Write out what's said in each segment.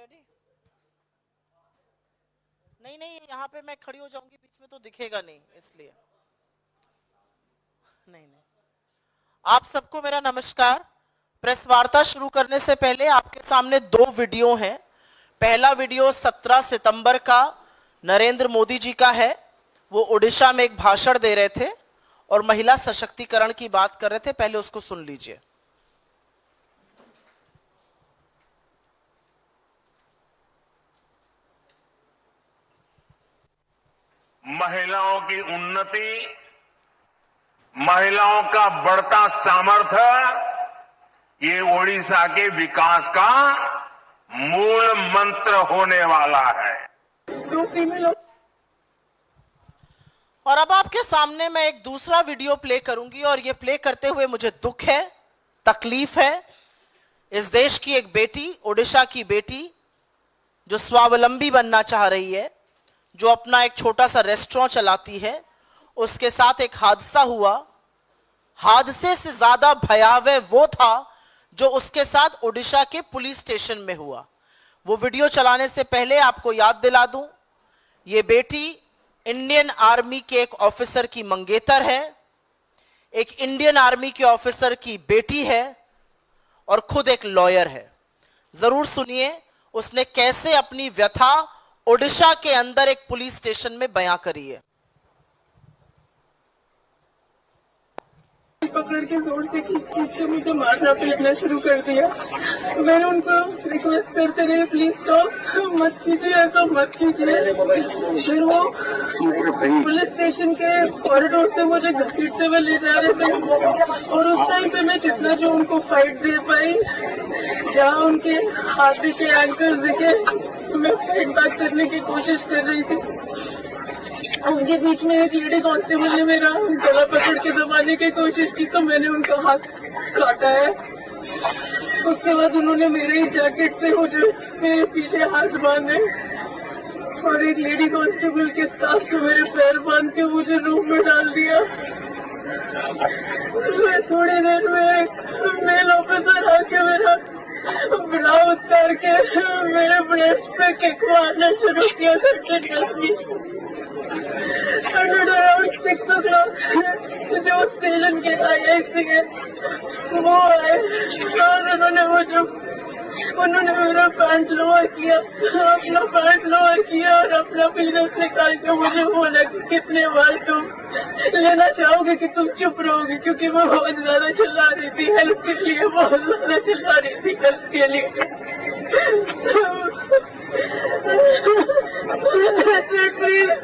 Ready? नहीं नहीं, यहाँ पे मैं खड़ी हो जाऊंगी बीच में तो दिखेगा नहीं, इसलिए नहीं नहीं। आप सबको मेरा नमस्कार। प्रेस वार्ता शुरू करने से पहले आपके सामने दो वीडियो हैं। पहला वीडियो 17 सितंबर का नरेंद्र मोदी जी का है। वो ओडिशा में एक भाषण दे रहे थे और महिला सशक्तिकरण की बात कर रहे थे। पहले उसको सुन लीजिए। महिलाओं की उन्नति, महिलाओं का बढ़ता सामर्थ्य, ये ओडिशा के विकास का मूल मंत्र होने वाला है। और अब आपके सामने मैं एक दूसरा वीडियो प्ले करूंगी और ये प्ले करते हुए मुझे दुख है, तकलीफ है। इस देश की एक बेटी, ओडिशा की बेटी, जो स्वावलंबी बनना चाह रही है, जो अपना एक छोटा सा रेस्टोरेंट चलाती है, उसके साथ एक हादसा हुआ। हादसे से ज्यादा भयावह वो था जो उसके साथ ओडिशा के पुलिस स्टेशन में हुआ। वो वीडियो चलाने से पहले आपको याद दिला दूं, ये बेटी इंडियन आर्मी के एक ऑफिसर की मंगेतर है, एक इंडियन आर्मी के ऑफिसर की बेटी है और खुद एक लॉयर है। जरूर सुनिए उसने कैसे अपनी व्यथा ओडिशा के अंदर एक पुलिस स्टेशन में बयां करी है। पकड़ के जोर से खींच के मुझे मारना पीटना शुरू कर दिया। मैंने उनको रिक्वेस्ट करते रहे, प्लीज स्टॉप, मत कीजिए, ऐसा मत कीजिए। फिर वो पुलिस स्टेशन के कॉरिडोर से मुझे घसीटते हुए ले जा रहे थे और उस टाइम पे मैं जितना जो उनको फाइट दे पाई, जहाँ उनके हाथ दिखे, एंकर्स दिखे, मैं फाइट बैक करने की कोशिश कर रही थी। उनके बीच में एक लेडी कांस्टेबल ने मेरा गला पकड़ के दबाने की कोशिश की तो मैंने उनका हाथ काटा है। उसके बाद उन्होंने मेरे ही जैकेट से मुझे मेरे पीछे हाथ बांधे और एक लेडी कांस्टेबल के स्टाफ से मेरे पैर बांध के मुझे रूम में डाल दिया। मैं थोड़ी देर में एक मेल ऑफिसर आके मेरा ब्रा उतार के मेरे ब्रेस्ट पे किक मारना शुरू किया कंटिन्यूअसली। अराउंड 6 o'clock जो स्टेशन के IIC है वो आए और उन्होंने मेरा पैंट लोअर किया, अपना पैंट लोअर किया और अपना पीनस निकाल के मुझे बोला कि कितने बार तुम लेना चाहोगे कि तुम चुप रहोगे, क्योंकि मैं बहुत ज्यादा चिल्ला रही थी हेल्प के लिए, बहुत ज्यादा चिल्ला रही थी हेल्प के लिए।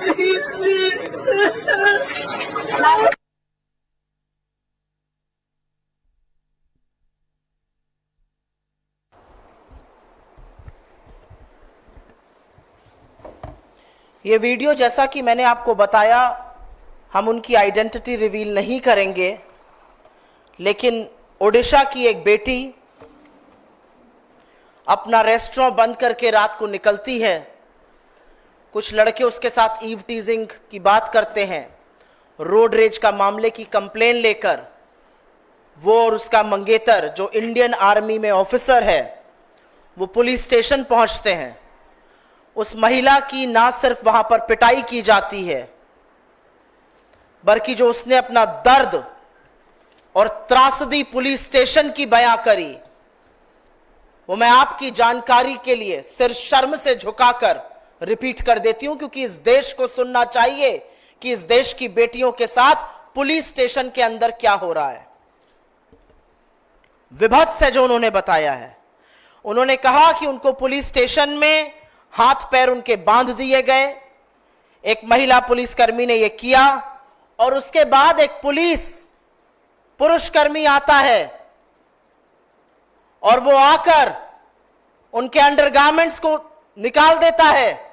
प्लीज प्लीज ये वीडियो, जैसा कि मैंने आपको बताया, हम उनकी आइडेंटिटी रिवील नहीं करेंगे, लेकिन ओडिशा की एक बेटी अपना रेस्टोरेंट बंद करके रात को निकलती है। कुछ लड़के उसके साथ ईव टीजिंग की बात करते हैं। रोड रेज का मामले की कंप्लेन लेकर वो और उसका मंगेतर, जो इंडियन आर्मी में ऑफिसर है, वो पुलिस स्टेशन पहुंचते हैं। उस महिला की ना सिर्फ वहां पर पिटाई की जाती है, बल्कि जो उसने अपना दर्द और त्रासदी पुलिस स्टेशन की बयां करी, वो मैं आपकी जानकारी के लिए सिर शर्म से झुकाकर रिपीट कर देती हूं, क्योंकि इस देश को सुनना चाहिए कि इस देश की बेटियों के साथ पुलिस स्टेशन के अंदर क्या हो रहा है। विभत्स है जो उन्होंने बताया है। उन्होंने कहा कि उनको पुलिस स्टेशन में हाथ पैर उनके बांध दिए गए। एक महिला पुलिसकर्मी ने यह किया और उसके बाद एक पुरुषकर्मी आता है और वो आकर उनके अंडरगारमेंट्स को निकाल देता है,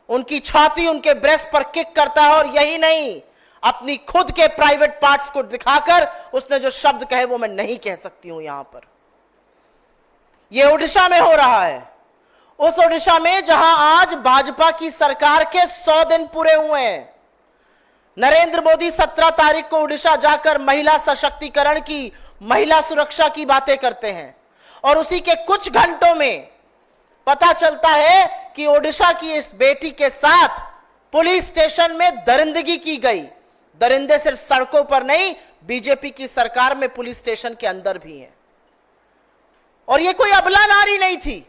उनकी छाती, उनके ब्रेस्ट पर किक करता है। और यही नहीं, अपनी खुद के प्राइवेट पार्ट्स को दिखाकर उसने जो शब्द कहे वो मैं नहीं कह सकती हूं यहां पर। यह ओडिशा में हो रहा है, उस ओडिशा में जहां आज भाजपा की सरकार के 100 दिन पूरे हुए हैं। नरेंद्र मोदी 17 तारीख को ओडिशा जाकर महिला सशक्तिकरण की, महिला सुरक्षा की बातें करते हैं और उसी के कुछ घंटों में पता चलता है कि ओडिशा की इस बेटी के साथ पुलिस स्टेशन में दरिंदगी की गई। दरिंदे सिर्फ सड़कों पर नहीं, बीजेपी की सरकार में पुलिस स्टेशन के अंदर भी हैं। और ये कोई अबला नारी नहीं थी,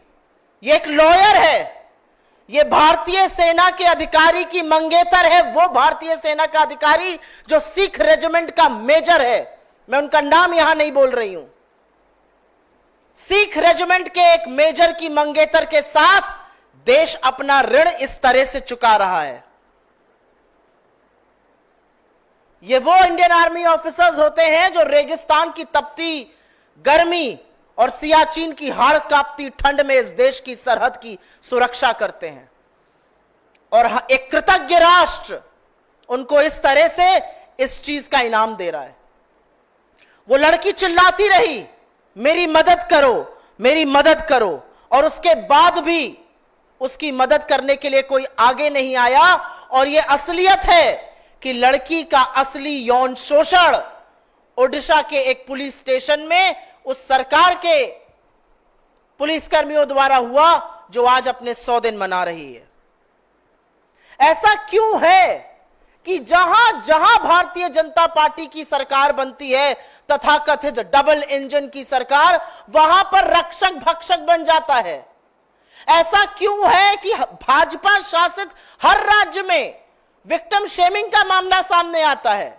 ये एक लॉयर है, ये भारतीय सेना के अधिकारी की मंगेतर है। वो भारतीय सेना का अधिकारी जो सिख रेजिमेंट का मेजर है, मैं उनका नाम यहां नहीं बोल रही हूं। सिख रेजिमेंट के एक मेजर की मंगेतर के साथ देश अपना ऋण इस तरह से चुका रहा है। ये वो इंडियन आर्मी ऑफिसर्स होते हैं जो रेगिस्तान की तपती गर्मी और सियाचिन की हाड़ कांपती ठंड में इस देश की सरहद की सुरक्षा करते हैं। और एक कृतज्ञ राष्ट्र उनको इस तरह से इस चीज का इनाम दे रहा है। वो लड़की चिल्लाती रही, मेरी मदद करो, मेरी मदद करो, और उसके बाद भी उसकी मदद करने के लिए कोई आगे नहीं आया। और यह असलियत है कि लड़की का असली यौन शोषण ओडिशा के एक पुलिस स्टेशन में उस सरकार के पुलिसकर्मियों द्वारा हुआ जो आज अपने 100 दिन मना रही है। ऐसा क्यों है कि जहां जहां भारतीय जनता पार्टी की सरकार बनती है, तथाकथित डबल इंजन की सरकार, वहां पर रक्षक भक्षक बन जाता है? ऐसा क्यों है कि भाजपा शासित हर राज्य में विक्टिम शेमिंग का मामला सामने आता है?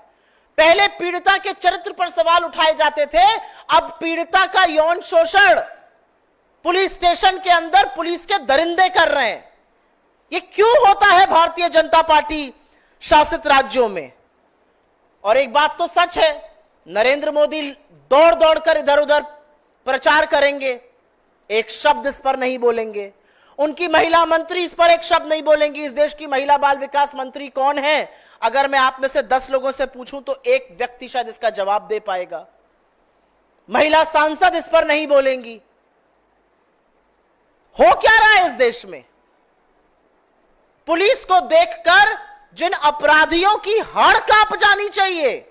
पहले पीड़िता के चरित्र पर सवाल उठाए जाते थे, अब पीड़िता का यौन शोषण पुलिस स्टेशन के अंदर पुलिस के दरिंदे कर रहे हैं। ये क्यों होता है भारतीय जनता पार्टी शासित राज्यों में? और एक बात तो सच है, नरेंद्र मोदी दौड़ दौड़ कर इधर उधर प्रचार करेंगे, एक शब्द इस पर नहीं बोलेंगे। उनकी महिला मंत्री इस पर एक शब्द नहीं बोलेंगी। इस देश की महिला बाल विकास मंत्री कौन है? अगर मैं आप में से 10 लोगों से पूछूं तो एक व्यक्ति शायद इसका जवाब दे पाएगा। महिला सांसद इस पर नहीं बोलेंगी। हो क्या रहा है इस देश में? पुलिस को देखकर जिन अपराधियों की हाड़ कांप जानी चाहिए,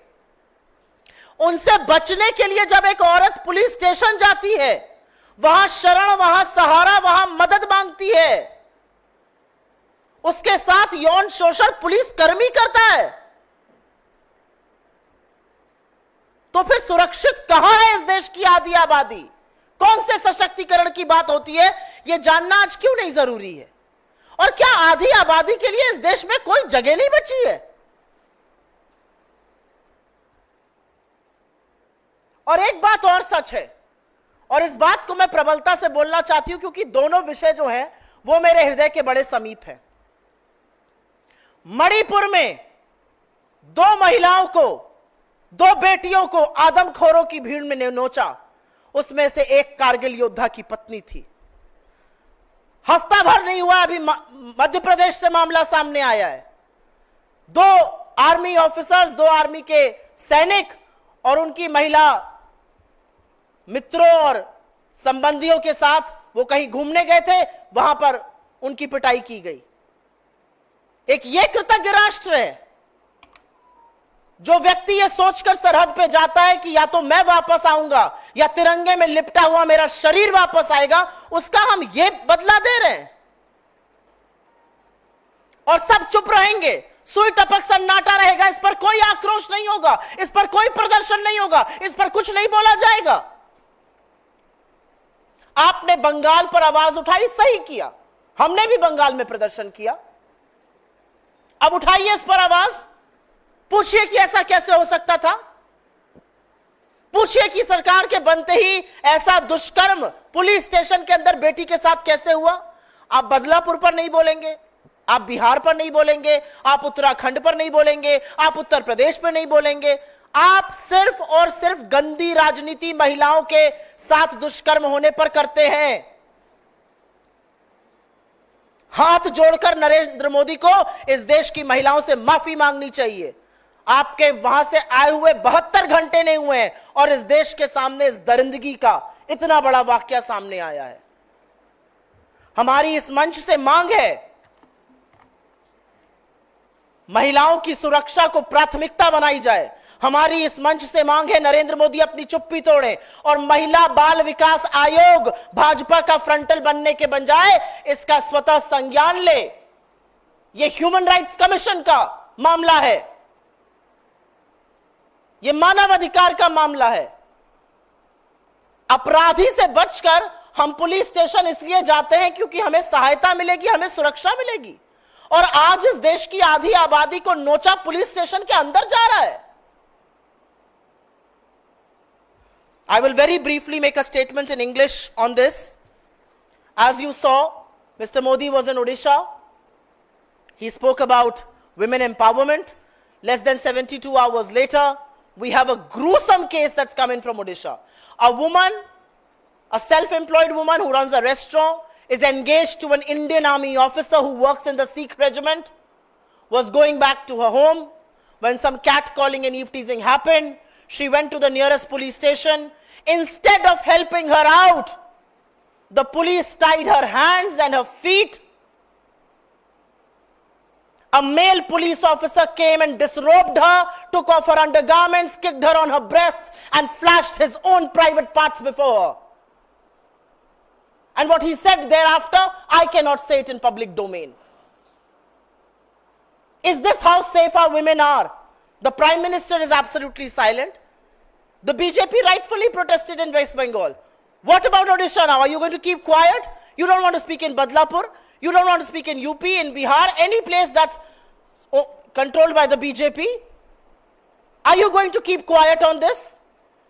उनसे बचने के लिए जब एक औरत पुलिस स्टेशन जाती है, वहां शरण, वहां सहारा, वहां मदद मांगती है, उसके साथ यौन शोषण पुलिस कर्मी करता है, तो फिर सुरक्षित कहां है इस देश की आधी आबादी? कौन से सशक्तिकरण की बात होती है, यह जानना आज क्यों नहीं जरूरी है? और क्या आधी आबादी के लिए इस देश में कोई जगह नहीं बची है? और एक बात और सच है, और इस बात को मैं प्रबलता से बोलना चाहती हूं क्योंकि दोनों विषय जो हैं वो मेरे हृदय के बड़े समीप हैं। मणिपुर में 2 महिलाओं को, 2 बेटियों को आदमखोरों की भीड़ में नोचा। उसमें से एक कारगिल योद्धा की पत्नी थी। हफ्ता भर नहीं हुआ, अभी मध्य प्रदेश से मामला सामने आया है। 2 आर्मी ऑफिसर्स, 2 आर्मी के सैनिक और उनकी महिला मित्रों और संबंधियों के साथ वो कहीं घूमने गए थे, वहां पर उनकी पिटाई की गई। एक ये कृतज्ञ राष्ट्र है जो व्यक्ति ये सोचकर सरहद पे जाता है कि या तो मैं वापस आऊंगा या तिरंगे में लिपटा हुआ मेरा शरीर वापस आएगा, उसका हम ये बदला दे रहे हैं। और सब चुप रहेंगे, सुई टपक सन्नाटा रहेगा, इस पर कोई आक्रोश नहीं होगा, इस पर कोई प्रदर्शन नहीं होगा, इस पर कुछ नहीं बोला जाएगा। आपने बंगाल पर आवाज उठाई, सही किया, हमने भी बंगाल में प्रदर्शन किया। अब उठाइए इस पर आवाज, पूछिए कि ऐसा कैसे हो सकता था। पूछिए कि सरकार के बनते ही ऐसा दुष्कर्म पुलिस स्टेशन के अंदर बेटी के साथ कैसे हुआ। आप बदलापुर पर नहीं बोलेंगे, आप बिहार पर नहीं बोलेंगे, आप उत्तराखंड पर नहीं बोलेंगे, आप उत्तर प्रदेश पर नहीं बोलेंगे। आप सिर्फ और सिर्फ गंदी राजनीति महिलाओं के साथ दुष्कर्म होने पर करते हैं। हाथ जोड़कर नरेंद्र मोदी को इस देश की महिलाओं से माफी मांगनी चाहिए। आपके वहां से आए हुए 72 घंटे नहीं हुए हैं और इस देश के सामने इस दरिंदगी का इतना बड़ा वाकया सामने आया है। हमारी इस मंच से मांग है, महिलाओं की सुरक्षा को प्राथमिकता बनाई जाए। हमारी इस मंच से मांग है नरेंद्र मोदी अपनी चुप्पी तोड़े और महिला बाल विकास आयोग भाजपा का फ्रंटल बनने के बजाय इसका स्वतः संज्ञान ले। यह ह्यूमन राइट्स कमीशन का मामला है, यह मानव अधिकार का मामला है। अपराधी से बचकर हम पुलिस स्टेशन इसलिए जाते हैं क्योंकि हमें सहायता मिलेगी, हमें सुरक्षा मिलेगी। और आज इस देश की आधी आबादी को नोचा पुलिस स्टेशन के अंदर जा रहा है। I will very briefly make a statement in English on this. As you saw, Mr. Modi was in Odisha. He spoke about women empowerment. Less than 72 hours later, we have a gruesome case that's coming from Odisha. A woman, a self-employed woman who runs a restaurant, is engaged to an Indian Army officer who works in the Sikh regiment, was going back to her home when some catcalling and eve-teasing happened. She went to the nearest police station. Instead of helping her out, the police tied her hands and her feet. A male police officer came and disrobed her, took off her undergarments, kicked her on her breasts, and flashed his own private parts before her. And what he said thereafter, I cannot say it in public domain. Is this how safe our women are? The Prime Minister is absolutely silent. The BJP rightfully protested in West Bengal. What about Odisha now? Are you going to keep quiet? You don't want to speak in Badlapur? You don't want to speak in UP, in Bihar, any place that's controlled by the BJP? Are you going to keep quiet on this?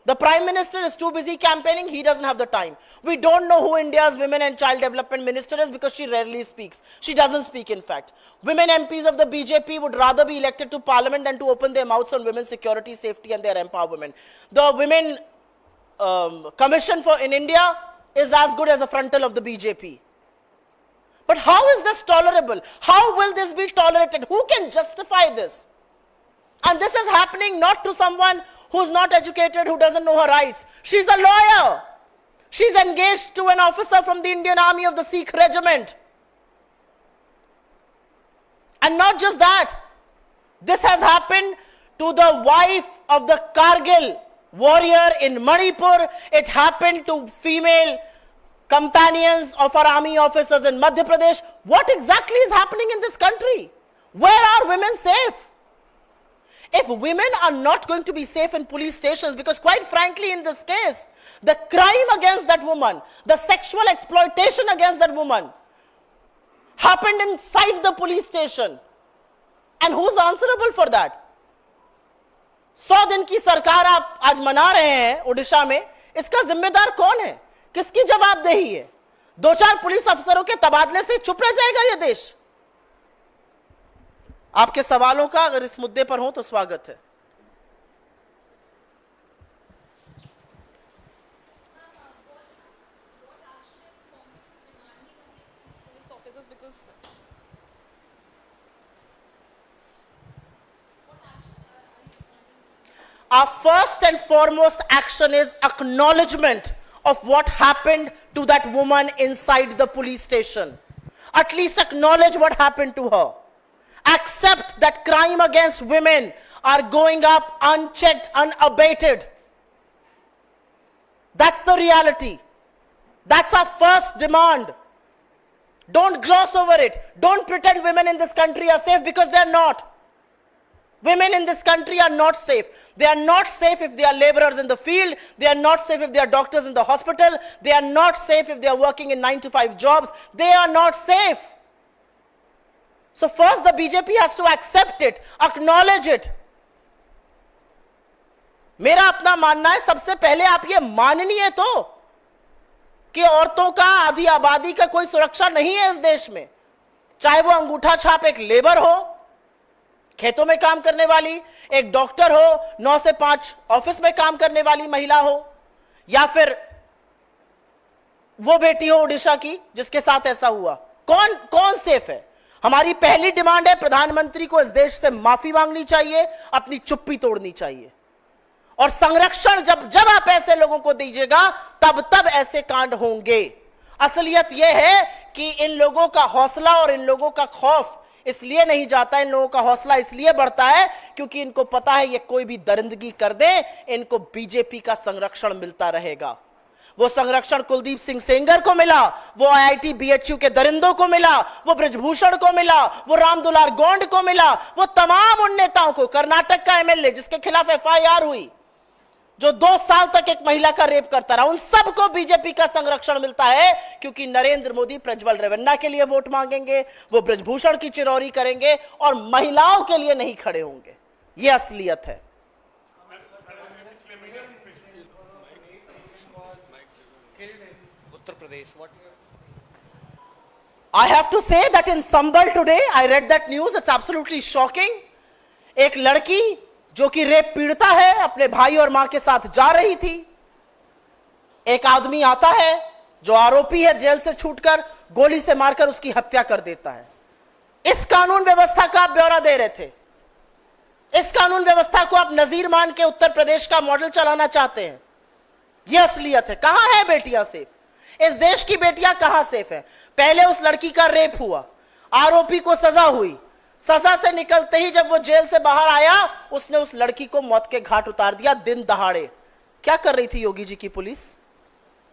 The Prime Minister is too busy campaigning. He doesn't have the time. We don't know who India's Women and Child Development Minister is because she rarely speaks. She doesn't speak, in fact. Women MPs of the BJP would rather be elected to parliament than to open their mouths on women's security, safety and their empowerment. The Women Commission in India is as good as a frontal of the BJP. But how is this tolerable? How will this be tolerated? Who can justify this? And this is happening not to someone who's not educated, who doesn't know her rights. She's a lawyer. She's engaged to an officer from the Indian Army of the Sikh regiment. And not just that, this has happened to the wife of the Kargil warrior in Manipur. It happened to female companions of our army officers in Madhya Pradesh. What exactly is happening in this country? Where are women safe? If women are not going to be safe in police stations, because quite frankly in this case, the crime against that woman, the sexual exploitation against that woman happened inside the police station. And who's answerable for that? 100 दिन की सरकार आप आज मना रहे हैं ओडिशा में, इसका जिम्मेदार कौन है? किसकी जवाबदेही है? 2-4 पुलिस अफसरों के तबादले से चुप रह जाएगा यह देश? आपके सवालों का अगर इस मुद्दे पर हो तो स्वागत है। Our first and foremost action is acknowledgement of what happened to that woman inside the police station. At least acknowledge what happened to her. Accept that crime against women are going up unchecked, unabated. That's the reality. That's our first demand. Don't gloss over it. Don't pretend women in this country are safe, because they're not. Women in this country are not safe. They are not safe if they are laborers in the field. They are not safe if they are doctors in the hospital. They are not safe if they are working in 9-to-5 jobs. They are not safe. So first the BJP has to accept it, acknowledge it. मेरा अपना मानना है, सबसे पहले आप ये माननीय तो कि औरतों का, आधी आबादी का कोई सुरक्षा नहीं है इस देश में। चाहे वो अंगूठा छाप एक लेबर हो, खेतों में काम करने वाली, एक डॉक्टर हो, 9 से 5 ऑफिस में काम करने वाली महिला हो, या फिर वो बेटी हो ओडिशा की जिसके साथ ऐसा हुआ। कौन सेफ है? हमारी पहली डिमांड है, प्रधानमंत्री को इस देश से माफी मांगनी चाहिए, अपनी चुप्पी तोड़नी चाहिए। और संरक्षण जब आप ऐसे लोगों को दीजिएगा तब ऐसे कांड होंगे। असलियत यह है कि इन लोगों का हौसला और इन लोगों का खौफ इसलिए नहीं जाता, इन लोगों का हौसला इसलिए बढ़ता है क्योंकि इनको पता है ये कोई भी दरिंदगी कर दे, इनको बीजेपी का संरक्षण मिलता रहेगा। वो संरक्षण कुलदीप सिंह सेंगर को मिला, वो आईआईटी बीएचयू के दरिंदों को मिला, वो ब्रजभूषण को मिला, वो रामदुलार गोंड को मिला, वो तमाम उन नेताओं को, कर्नाटक का एमएलए जिसके खिलाफ एफआईआर हुई, जो 2 साल तक एक महिला का रेप करता रहा, उन सबको बीजेपी का संरक्षण मिलता है क्योंकि नरेंद्र मोदी प्रज्वल रेवन्ना के लिए वोट मांगेंगे, वो ब्रजभूषण की चिरौरी करेंगे और महिलाओं के लिए नहीं खड़े होंगे। यह असलियत है। Uttar Pradesh, what? I have to say that in Sambal today, I read that news. It's absolutely shocking. एक लड़की जो कि रेप पीड़िता है, अपने भाई और मां के साथ जा रही थी। एक आदमी आता है जो आरोपी है, जेल से छूटकर गोली से मारकर उसकी हत्या कर देता है। इस कानून व्यवस्था का आप ब्यौरा दे रहे थे। इस कानून व्यवस्था को आप नजीर मान के उत्तर प्रदेश का मॉडल चलाना चाहते हैं। यह असलियत है। कहां है बेटियां सेफ? इस देश की बेटियां कहां सेफ है? पहले उस लड़की का रेप हुआ, आरोपी को सजा हुई, सजा से निकलते ही जब वो जेल से बाहर आया, उसने उस लड़की को मौत के घाट उतार दिया दिन दहाड़े। क्या कर रही थी योगी जी की पुलिस?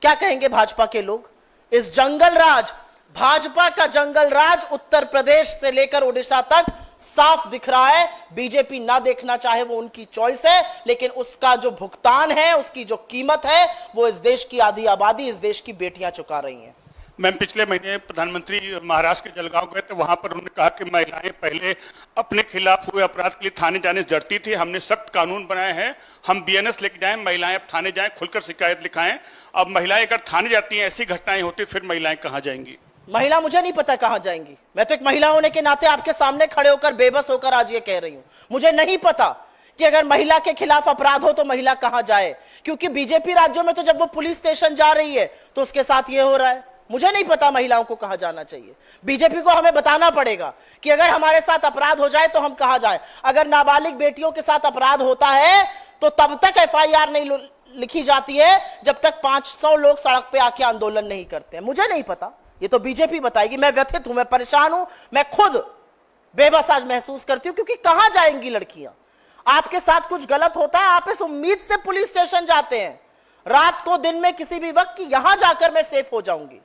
क्या कहेंगे भाजपा के लोग? इस जंगल राज, भाजपा का जंगल राज उत्तर प्रदेश से लेकर ओडिशा तक साफ दिख रहा है। बीजेपी ना देखना चाहे वो उनकी चॉइस है, लेकिन उसका जो भुगतान है, उसकी जो कीमत है, वो इस देश की आधी आबादी, इस देश की बेटियां चुका रही हैं। मैम, पिछले महीने प्रधानमंत्री महाराष्ट्र के जलगांव गए थे, वहां पर उन्होंने कहा कि महिलाएं पहले अपने खिलाफ हुए अपराध के लिए थाने जाने से डरती थी। हमने सख्त कानून बनाए हैं, हम बीएनएस लेके जाएं, महिलाएं अब थाने जाएं, खुलकर शिकायत लिखाएं। अब महिलाएं अगर थाने जाती हैं, ऐसी घटनाएं होती, फिर महिलाएं कहां जाएंगी? महिला मुझे नहीं पता कहां जाएंगी। मैं तो एक महिला होने के नाते आपके सामने खड़े होकर बेबस होकर आज ये कह रही हूं, मुझे नहीं पता कि अगर महिला के खिलाफ अपराध हो तो महिला कहां जाए, क्योंकि बीजेपी राज्यों में तो जब वो पुलिस स्टेशन जा रही है तो उसके साथ ये हो रहा है। मुझे नहीं पता महिलाओं को कहां जाना चाहिए। बीजेपी को हमें बताना पड़ेगा कि अगर हमारे साथ अपराध हो जाए तो हम कहां जाए। अगर नाबालिग बेटियों के साथ अपराध होता है तो तब तक एफआईआर नहीं लिखी जाती है जब तक 500 लोग सड़क पे आके आंदोलन नहीं करते हैं। मुझे नहीं पता, ये तो बीजेपी बताएगी। मैं व्यथित हूं, मैं परेशान हूं, मैं खुद बेबस आज महसूस करती हूं, क्योंकि कहां जाएंगी लड़कियां? आपके साथ कुछ गलत होता है, आप इस उम्मीद से पुलिस स्टेशन जाते हैं रात को, दिन में, किसी भी वक्त, कि यहां जाकर मैं सेफ हो जाऊंगी।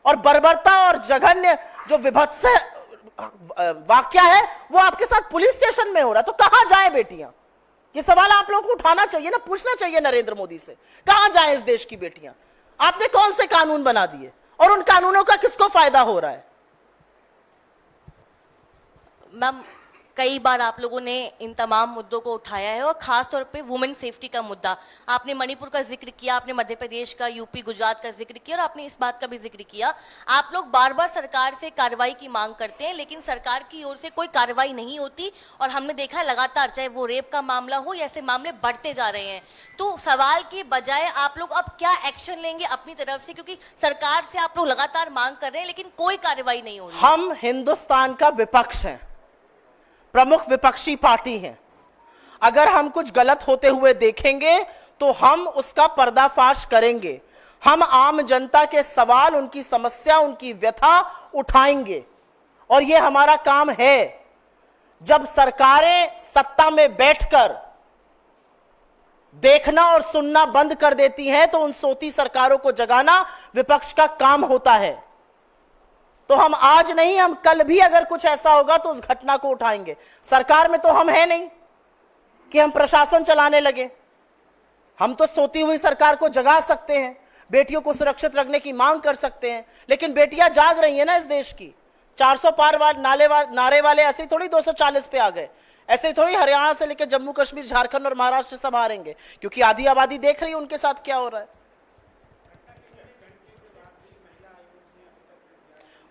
और बर्बरता और जघन्य जो विभत्स वाकया है वो आपके साथ पुलिस स्टेशन में हो रहा है। तो कहां जाए बेटियां? ये सवाल आप लोगों को उठाना चाहिए ना, पूछना चाहिए नरेंद्र मोदी से। कहां जाए इस देश की बेटियां? आपने कौन से कानून बना दिए और उन कानूनों का किसको फायदा हो रहा है? मैम, कई बार आप लोगों ने इन तमाम मुद्दों को उठाया है और खास तौर पे वुमेन सेफ्टी का मुद्दा। आपने मणिपुर का जिक्र किया, आपने मध्य प्रदेश का, यूपी, गुजरात का जिक्र किया और आपने इस बात का भी जिक्र किया। आप लोग बार बार सरकार से कार्रवाई की मांग करते हैं, लेकिन सरकार की ओर से कोई कार्रवाई नहीं होती और हमने देखा है लगातार, चाहे वो रेप का मामला हो या ऐसे मामले बढ़ते जा रहे हैं। तो सवाल के बजाय आप लोग अब क्या एक्शन लेंगे अपनी तरफ से, क्योंकि सरकार से आप लोग लगातार मांग कर रहे हैं लेकिन कोई कार्रवाई नहीं हो रही। हम हिंदुस्तान का विपक्ष हैं, प्रमुख विपक्षी पार्टी हैं। अगर हम कुछ गलत होते हुए देखेंगे तो हम उसका पर्दाफाश करेंगे। हम आम जनता के सवाल, उनकी समस्या, उनकी व्यथा उठाएंगे और यह हमारा काम है। जब सरकारें सत्ता में बैठकर देखना और सुनना बंद कर देती हैं तो उन सोती सरकारों को जगाना विपक्ष का काम होता है। तो हम आज नहीं, हम कल भी अगर कुछ ऐसा होगा तो उस घटना को उठाएंगे। सरकार में तो हम हैं नहीं कि हम प्रशासन चलाने लगे। हम तो सोती हुई सरकार को जगा सकते हैं, बेटियों को सुरक्षित रखने की मांग कर सकते हैं, लेकिन बेटियां जाग रही हैं ना इस देश की। 400 पार नारे वाले ऐसे ही थोड़ी 240 पे आ गए, ऐसे ही थोड़ी हरियाणा से लेकर जम्मू कश्मीर, झारखंड और महाराष्ट्र सब हारेंगे, क्योंकि आधी आबादी देख रही है उनके साथ क्या हो रहा है।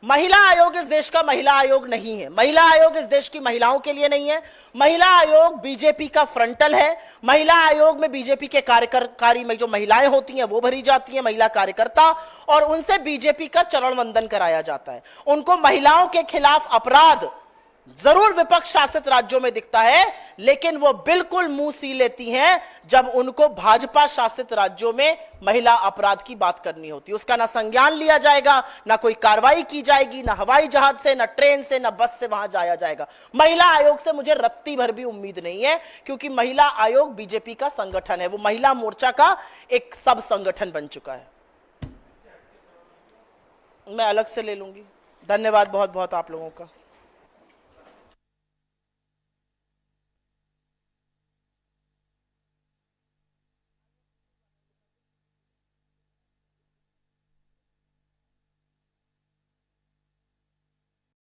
महिला आयोग इस देश का महिला आयोग नहीं है। महिला आयोग इस देश की महिलाओं के लिए नहीं है। महिला आयोग बीजेपी का फ्रंटल है। महिला आयोग में बीजेपी के कार्यकारी में जो महिलाएं होती हैं वो भरी जाती हैं, महिला कार्यकर्ता, और उनसे बीजेपी का चरण वंदन कराया जाता है। उनको महिलाओं के खिलाफ अपराध जरूर विपक्ष शासित राज्यों में दिखता है, लेकिन वो बिल्कुल मुंह सी लेती हैं जब उनको भाजपा शासित राज्यों में महिला अपराध की बात करनी होती है। उसका ना संज्ञान लिया जाएगा, ना कोई कार्रवाई की जाएगी, ना हवाई जहाज से, ना ट्रेन से, ना बस से वहां जाया जाएगा। महिला आयोग से मुझे रत्ती भर भी उम्मीद नहीं है, क्योंकि महिला आयोग बीजेपी का संगठन है, वो महिला मोर्चा का एक सब संगठन बन चुका है। मैं अलग से ले लूंगी। धन्यवाद बहुत बहुत आप लोगों का।